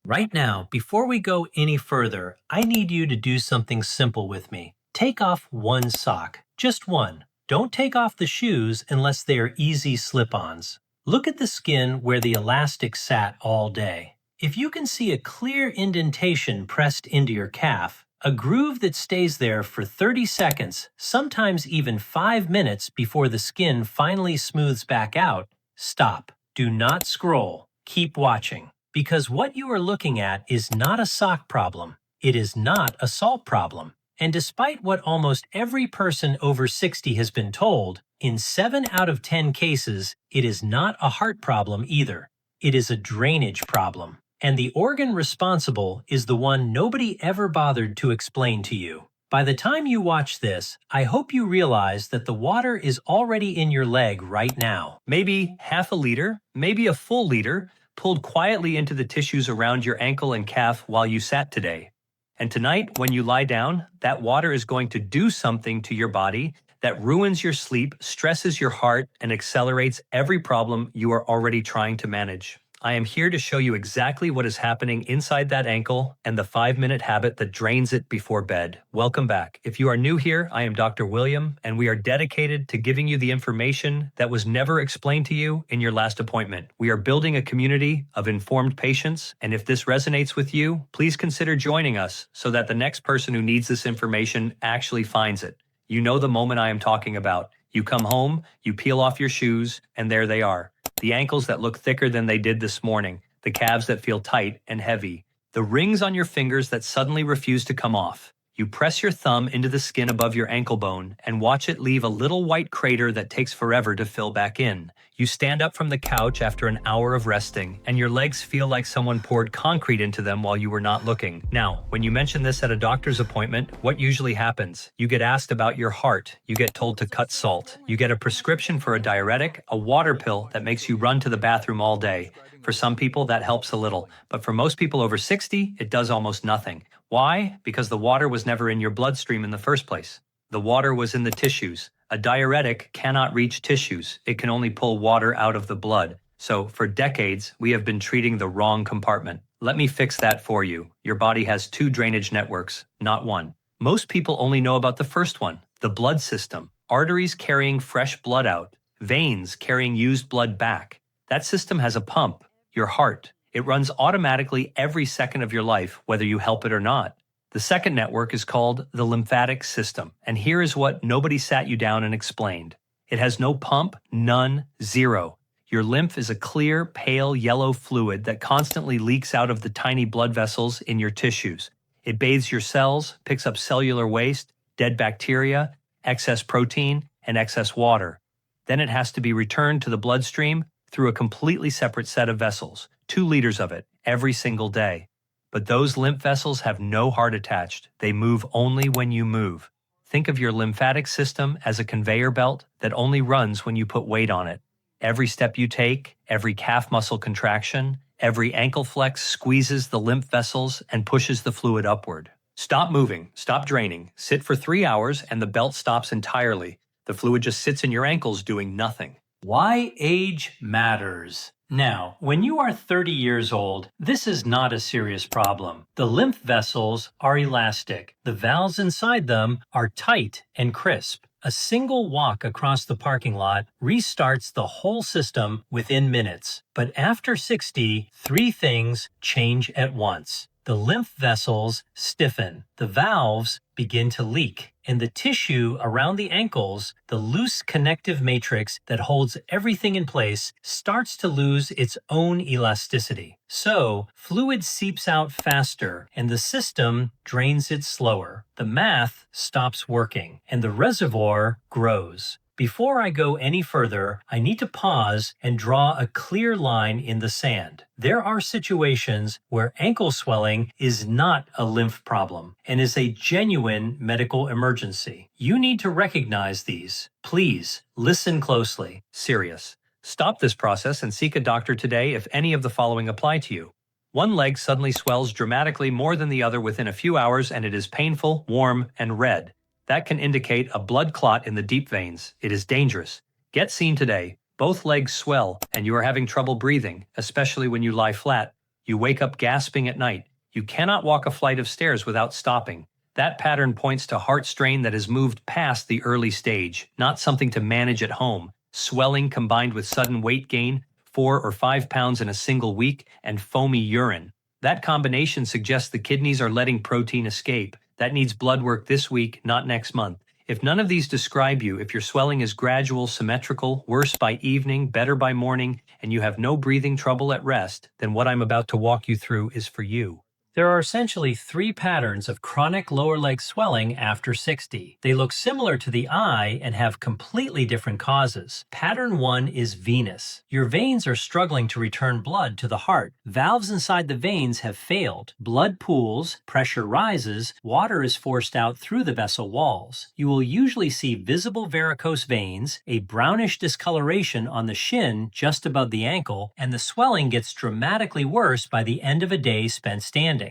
Right now, before we go any further, I need you to do something simple with me. Take off one sock, just one. Don't take off the shoes unless they are easy slip-ons. Look at the skin where the elastic sat all day. If you can see a clear indentation pressed into your calf, a groove that stays there for 30 seconds, sometimes even 5 minutes before the skin finally smooths back out, stop. Do not scroll. Keep watching. Because what you are looking at is not a sock problem. It is not a salt problem. And despite what almost every person over 60 has been told, in 7 out of 10 cases, it is not a heart problem either. It is a drainage problem. And the organ responsible is the one nobody ever bothered to explain to you. By the time you watch this, I hope you realize that the water is already in your leg right now. Maybe half a liter, maybe a full liter, pulled quietly into the tissues around your ankle and calf while you sat today. And tonight, when you lie down, that water is going to do something to your body that ruins your sleep, stresses your heart, and accelerates every problem you are already trying to manage. I am here to show you exactly what is happening inside that ankle and the 5-minute habit that drains it before bed. Welcome back. If you are new here, I am Dr. William, and we are dedicated to giving you the information that was never explained to you in your last appointment. We are building a community of informed patients, and if this resonates with you, please consider joining us so that the next person who needs this information actually finds it. You know the moment I am talking about. You come home, you peel off your shoes, and there they are. The ankles that look thicker than they did this morning, the calves that feel tight and heavy, the rings on your fingers that suddenly refuse to come off. You press your thumb into the skin above your ankle bone and watch it leave a little white crater that takes forever to fill back in. You stand up from the couch after an hour of resting, and your legs feel like someone poured concrete into them while you were not looking. Now, when you mention this at a doctor's appointment, what usually happens? You get asked about your heart, you get told to cut salt, you get a prescription for a diuretic, a water pill that makes you run to the bathroom all day. For some people, that helps a little, but for most people over 60, it does almost nothing. Why? Because the water was never in your bloodstream in the first place. The water was in the tissues. A diuretic cannot reach tissues. It can only pull water out of the blood. So, for decades, we have been treating the wrong compartment. Let me fix that for you. Your body has 2 drainage networks, not one. Most people only know about the first one, the blood system. Arteries carrying fresh blood out, veins carrying used blood back. That system has a pump, your heart. It runs automatically every second of your life, whether you help it or not. The second network is called the lymphatic system, and here is what nobody sat you down and explained. It has no pump, none, zero. Your lymph is a clear, pale yellow fluid that constantly leaks out of the tiny blood vessels in your tissues. It bathes your cells, picks up cellular waste, dead bacteria, excess protein, and excess water. Then it has to be returned to the bloodstream through a completely separate set of vessels, 2 liters of it, every single day. But those lymph vessels have no heart attached. They move only when you move. Think of your lymphatic system as a conveyor belt that only runs when you put weight on it. Every step you take, every calf muscle contraction, every ankle flex squeezes the lymph vessels and pushes the fluid upward. Stop moving, stop draining, sit for 3 hours and the belt stops entirely. The fluid just sits in your ankles doing nothing. Why age matters. Now, when you are 30 years old, this is not a serious problem. The lymph vessels are elastic. The valves inside them are tight and crisp. A single walk across the parking lot restarts the whole system within minutes. But after 60, 3 things change at once. The lymph vessels stiffen, the valves begin to leak, and the tissue around the ankles, the loose connective matrix that holds everything in place, starts to lose its own elasticity. So, fluid seeps out faster, and the system drains it slower. The math stops working, and the reservoir grows. Before I go any further, I need to pause and draw a clear line in the sand. There are situations where ankle swelling is not a lymph problem and is a genuine medical emergency. You need to recognize these. Please, listen closely. Serious. Stop this process and seek a doctor today if any of the following apply to you. One leg suddenly swells dramatically more than the other within a few hours and it is painful, warm, and red. That can indicate a blood clot in the deep veins. It is dangerous. Get seen today. Both legs swell and you are having trouble breathing, especially when you lie flat. You wake up gasping at night. You cannot walk a flight of stairs without stopping. That pattern points to heart strain that has moved past the early stage, not something to manage at home. Swelling combined with sudden weight gain, 4 or 5 pounds in a single week, and foamy urine. That combination suggests the kidneys are letting protein escape. That needs blood work this week, not next month. If none of these describe you, if your swelling is gradual, symmetrical, worse by evening, better by morning, and you have no breathing trouble at rest, then what I'm about to walk you through is for you. There are essentially 3 patterns of chronic lower leg swelling after 60. They look similar to the eye and have completely different causes. Pattern 1 is venous. Your veins are struggling to return blood to the heart. Valves inside the veins have failed. Blood pools, pressure rises, water is forced out through the vessel walls. You will usually see visible varicose veins, a brownish discoloration on the shin just above the ankle, and the swelling gets dramatically worse by the end of a day spent standing.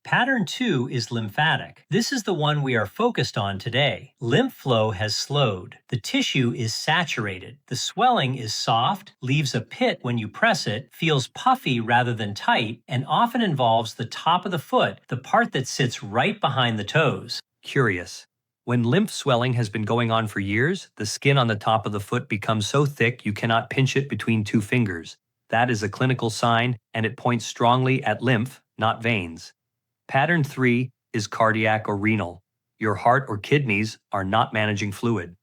Pattern 2 is lymphatic. This is the one we are focused on today. Lymph flow has slowed. The tissue is saturated. The swelling is soft, leaves a pit when you press it, feels puffy rather than tight, and often involves the top of the foot, the part that sits right behind the toes. Curious. When lymph swelling has been going on for years, the skin on the top of the foot becomes so thick you cannot pinch it between 2 fingers. That is a clinical sign, and it points strongly at lymph, not veins. Pattern 3 is cardiac or renal. Your heart or kidneys are not managing fluid.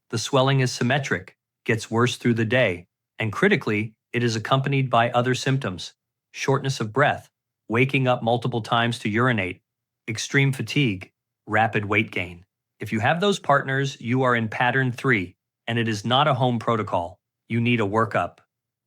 The swelling is symmetric, gets worse through the day, and critically, it is accompanied by other symptoms: shortness of breath, waking up multiple times to urinate, extreme fatigue, rapid weight gain. If you have those partners, you are in pattern 3, and it is not a home protocol. You need a workup.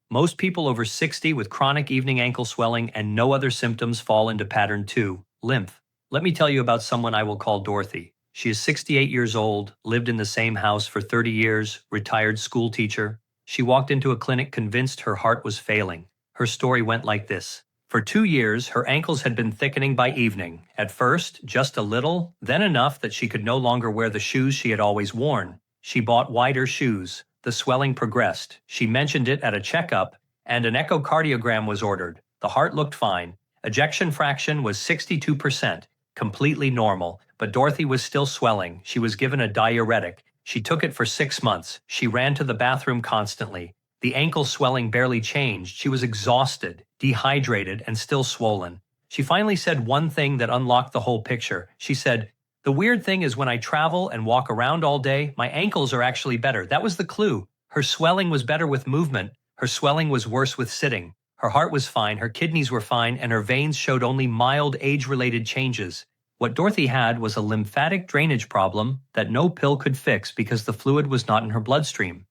Most people over 60 with chronic evening ankle swelling and no other symptoms fall into pattern 2, lymph. Let me tell you about someone I will call Dorothy. She is 68 years old, lived in the same house for 30 years, retired school teacher. She walked into a clinic convinced her heart was failing. Her story went like this. For 2 years, her ankles had been thickening by evening. At first, just a little, then enough that she could no longer wear the shoes she had always worn. She bought wider shoes. The swelling progressed. She mentioned it at a checkup, and an echocardiogram was ordered. The heart looked fine. Ejection fraction was 62%, completely normal, but Dorothy was still swelling. She was given a diuretic. She took it for 6 months. She ran to the bathroom constantly. The ankle swelling barely changed. She was exhausted, dehydrated, and still swollen. She finally said one thing that unlocked the whole picture. She said, "The weird thing is when I travel and walk around all day, my ankles are actually better." That was the clue. Her swelling was better with movement. Her swelling was worse with sitting. Her heart was fine, her kidneys were fine, and her veins showed only mild age-related changes. What Dorothy had was a lymphatic drainage problem that no pill could fix because the fluid was not in her bloodstream.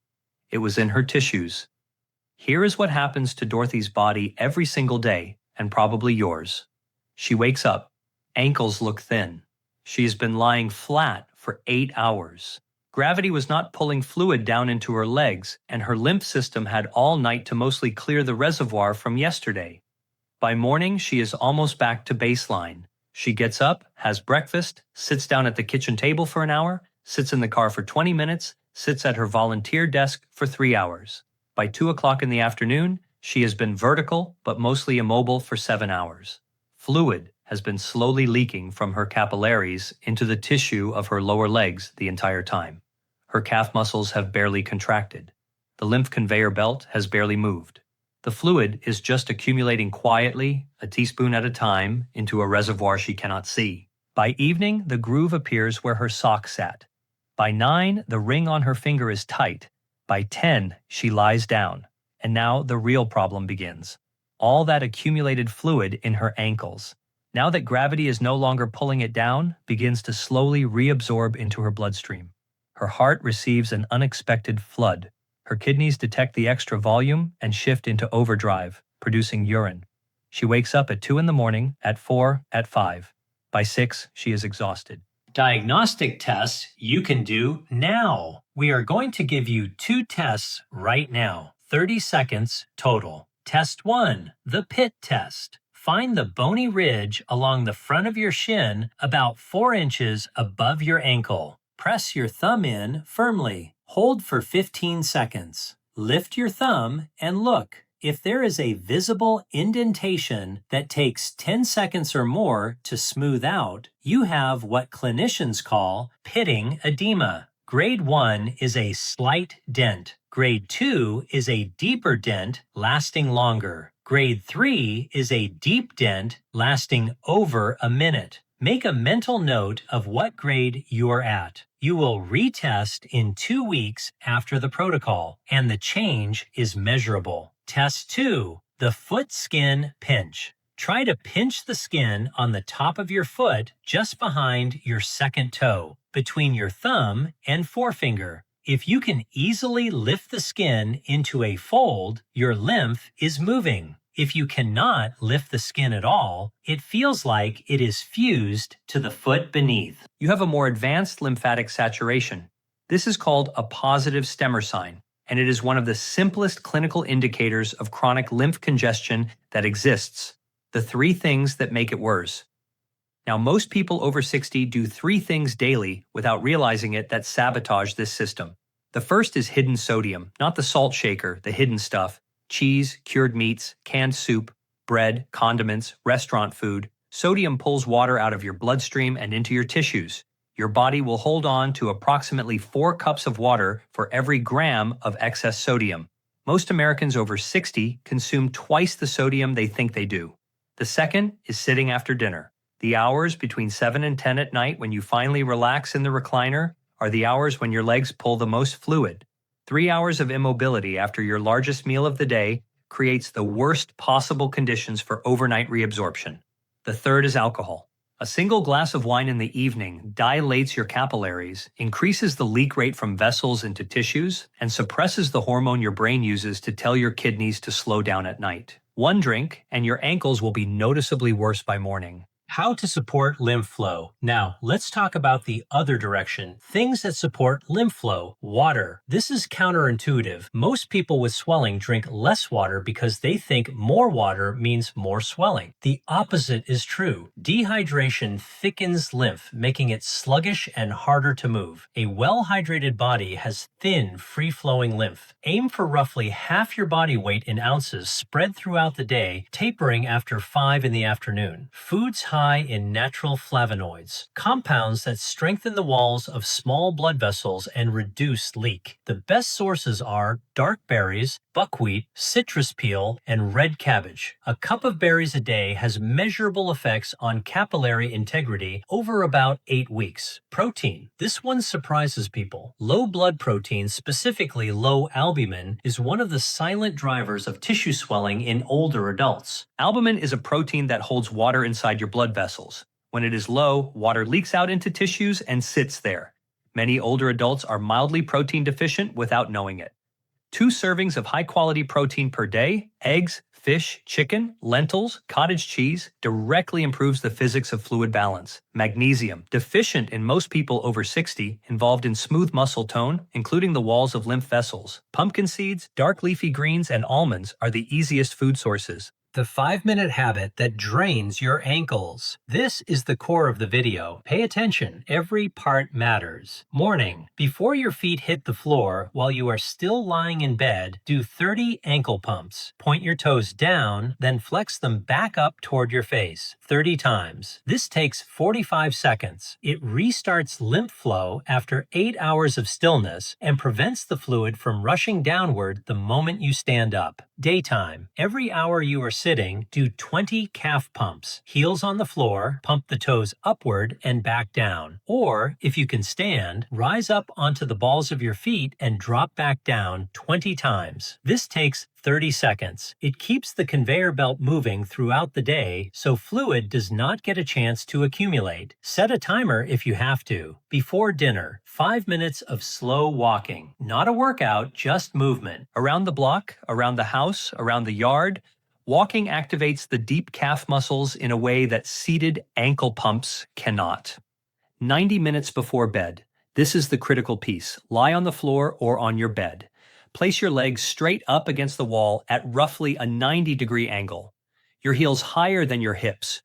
It was in her tissues. Here is what happens to Dorothy's body every single day, and probably yours. She wakes up. Ankles look thin. She has been lying flat for 8 hours. Gravity was not pulling fluid down into her legs, and her lymph system had all night to mostly clear the reservoir from yesterday. By morning, she is almost back to baseline. She gets up, has breakfast, sits down at the kitchen table for an hour, sits in the car for 20 minutes, sits at her volunteer desk for 3 hours. By 2 o'clock in the afternoon, she has been vertical but mostly immobile for 7 hours. Fluid has been slowly leaking from her capillaries into the tissue of her lower legs the entire time. Her calf muscles have barely contracted. The lymph conveyor belt has barely moved. The fluid is just accumulating quietly, a teaspoon at a time, into a reservoir she cannot see. By evening, the groove appears where her sock sat. By 9, the ring on her finger is tight. By 10, she lies down. And now the real problem begins. All that accumulated fluid in her ankles, now that gravity is no longer pulling it down, begins to slowly reabsorb into her bloodstream. Her heart receives an unexpected flood. Her kidneys detect the extra volume and shift into overdrive, producing urine. She wakes up at 2 in the morning, at 4, at 5. By 6, she is exhausted. Diagnostic tests you can do now. We are going to give you 2 tests right now, 30 seconds total. Test 1, the pit test. Find the bony ridge along the front of your shin about 4 inches above your ankle. Press your thumb in firmly. Hold for 15 seconds. Lift your thumb and look. If there is a visible indentation that takes 10 seconds or more to smooth out, you have what clinicians call pitting edema. Grade 1 is a slight dent. Grade 2 is a deeper dent lasting longer. Grade 3 is a deep dent lasting over a minute. Make a mental note of what grade you're at. You will retest in 2 weeks after the protocol, and the change is measurable. Test 2, the foot skin pinch. Try to pinch the skin on the top of your foot just behind your second toe, between your thumb and forefinger. If you can easily lift the skin into a fold, your lymph is moving. If you cannot lift the skin at all, it feels like it is fused to the foot beneath. You have a more advanced lymphatic saturation. This is called a positive stemmer sign, and it is one of the simplest clinical indicators of chronic lymph congestion that exists. The 3 things that make it worse. Now, most people over 60 do 3 things daily without realizing it that sabotage this system. The first is hidden sodium, not the salt shaker, the hidden stuff. Cheese, cured meats, canned soup, bread, condiments, restaurant food. Sodium pulls water out of your bloodstream and into your tissues. Your body will hold on to approximately 4 cups of water for every gram of excess sodium. Most Americans over 60 consume twice the sodium they think they do. The second is sitting after dinner. The hours between 7 and 10 at night when you finally relax in the recliner are the hours when your legs pull the most fluid. 3 hours of immobility after your largest meal of the day creates the worst possible conditions for overnight reabsorption. The third is alcohol. A single glass of wine in the evening dilates your capillaries, increases the leak rate from vessels into tissues, and suppresses the hormone your brain uses to tell your kidneys to slow down at night. 1 drink, and your ankles will be noticeably worse by morning. How to support lymph flow. Now, let's talk about the other direction. Things that support lymph flow. Water. This is counterintuitive. Most people with swelling drink less water because they think more water means more swelling. The opposite is true. Dehydration thickens lymph, making it sluggish and harder to move. A well-hydrated body has thin, free-flowing lymph. Aim for roughly half your body weight in ounces spread throughout the day, tapering after 5 in the afternoon. Foods high in natural flavonoids, compounds that strengthen the walls of small blood vessels and reduce leak. The best sources are dark berries, buckwheat, citrus peel, and red cabbage. A cup of berries a day has measurable effects on capillary integrity over about 8 weeks. Protein. This one surprises people. Low blood protein, specifically low albumin, is one of the silent drivers of tissue swelling in older adults. Albumin is a protein that holds water inside your blood vessels. When it is low, water leaks out into tissues and sits there. Many older adults are mildly protein deficient without knowing it. 2 servings of high-quality protein per day, eggs, fish, chicken, lentils, cottage cheese, directly improves the physics of fluid balance. Magnesium, deficient in most people over 60, involved in smooth muscle tone, including the walls of lymph vessels. Pumpkin seeds, dark leafy greens, and almonds are the easiest food sources. The 5-minute habit that drains your ankles. This is the core of the video. Pay attention. Every part matters. Morning. Before your feet hit the floor while you are still lying in bed, do 30 ankle pumps. Point your toes down, then flex them back up toward your face 30 times. This takes 45 seconds. It restarts lymph flow after 8 hours of stillness and prevents the fluid from rushing downward the moment you stand up. Daytime. Every hour you are sitting, do 20 calf pumps. Heels on the floor, pump the toes upward and back down. Or, if you can stand, rise up onto the balls of your feet and drop back down 20 times. This takes 30 seconds. It keeps the conveyor belt moving throughout the day so fluid does not get a chance to accumulate. Set a timer if you have to. Before dinner, 5 minutes of slow walking. Not a workout, just movement. Around the block, around the house, around the yard. Walking activates the deep calf muscles in a way that seated ankle pumps cannot. 90 minutes before bed. This is the critical piece. Lie on the floor or on your bed. Place your legs straight up against the wall at roughly a 90-degree angle. Your heels higher than your hips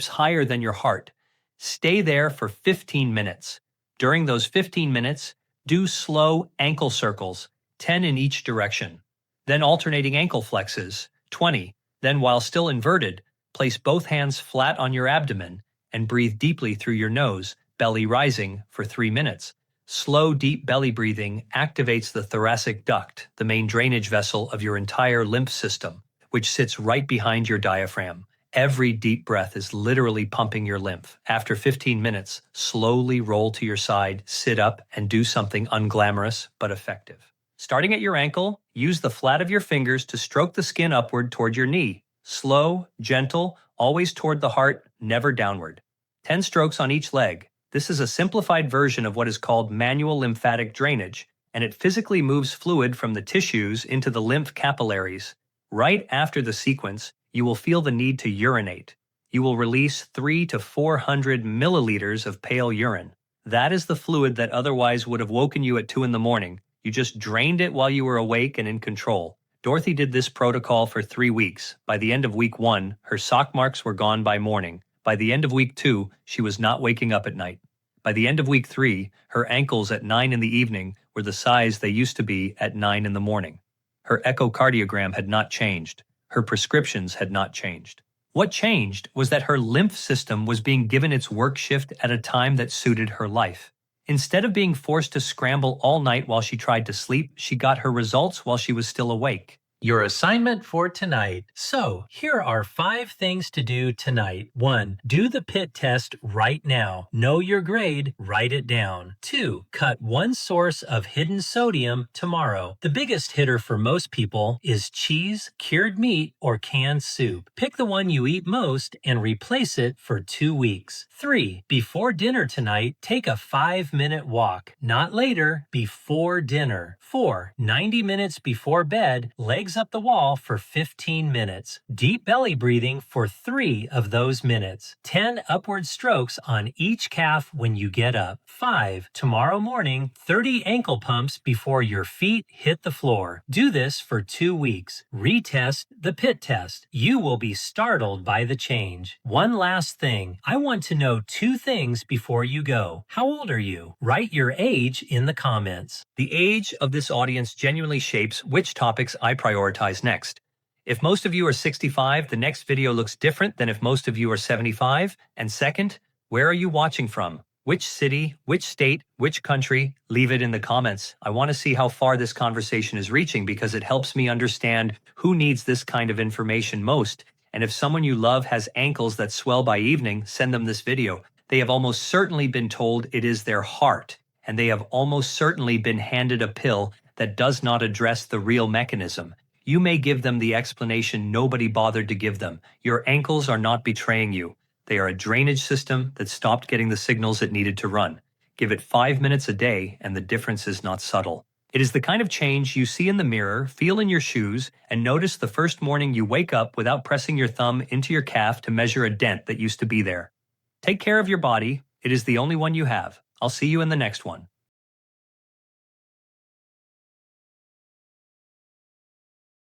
higher than your heart. Stay there for 15 minutes. During those 15 minutes, do slow ankle circles, 10 in each direction. Then alternating ankle flexes, 20. Then while still inverted, place both hands flat on your abdomen and breathe deeply through your nose, belly rising, for 3 minutes. Slow, deep belly breathing activates the thoracic duct, the main drainage vessel of your entire lymph system, which sits right behind your diaphragm. Every deep breath is literally pumping your lymph. After 15 minutes, slowly roll to your side, sit up, and do something unglamorous but effective. Starting at your ankle, use the flat of your fingers to stroke the skin upward toward your knee. Slow, gentle, always toward the heart, never downward. 10 strokes on each leg. This is a simplified version of what is called manual lymphatic drainage, and it physically moves fluid from the tissues into the lymph capillaries. Right after the sequence, you will feel the need to urinate. You will release 300 to 400 milliliters of pale urine. That is the fluid that otherwise would have woken you at 2 in the morning. You just drained it while you were awake and in control. Dorothy did this protocol for 3 weeks. By the end of week 1, her sock marks were gone by morning. By the end of week 2, she was not waking up at night. By the end of week 3, her ankles at 9 in the evening were the size they used to be at 9 in the morning. Her echocardiogram had not changed. Her prescriptions had not changed. What changed was that her lymph system was being given its work shift at a time that suited her life. Instead of being forced to scramble all night while she tried to sleep, she got her results while she was still awake. Your assignment for tonight. So, here are 5 things to do tonight. 1. Do the PIT test right now. Know your grade, write it down. 2. Cut 1 source of hidden sodium tomorrow. The biggest hitter for most people is cheese, cured meat, or canned soup. Pick the one you eat most and replace it for 2 weeks. 3. Before dinner tonight, take a 5-minute walk. Not later, before dinner. 4. 90 minutes before bed, legs up the wall for 15 minutes. Deep belly breathing for 3 of those minutes. 10 upward strokes on each calf when you get up. 5. Tomorrow morning, 30 ankle pumps before your feet hit the floor. Do this for 2 weeks. Retest the PIT test. You will be startled by the change. One last thing. I want to know 2 things before you go. How old are you? Write your age in the comments. The age of this audience genuinely shapes which topics I prioritize next. If most of you are 65, the next video looks different than if most of you are 75. And second, where are you watching from? Which city, which state, which country? Leave it in the comments. I want to see how far this conversation is reaching because it helps me understand who needs this kind of information most. And if someone you love has ankles that swell by evening, send them this video. They have almost certainly been told it is their heart, and they have almost certainly been handed a pill that does not address the real mechanism. You may give them the explanation nobody bothered to give them. Your ankles are not betraying you. They are a drainage system that stopped getting the signals it needed to run. Give it 5 minutes a day, and the difference is not subtle. It is the kind of change you see in the mirror, feel in your shoes, and notice the first morning you wake up without pressing your thumb into your calf to measure a dent that used to be there. Take care of your body. It is the only one you have. I'll see you in the next one.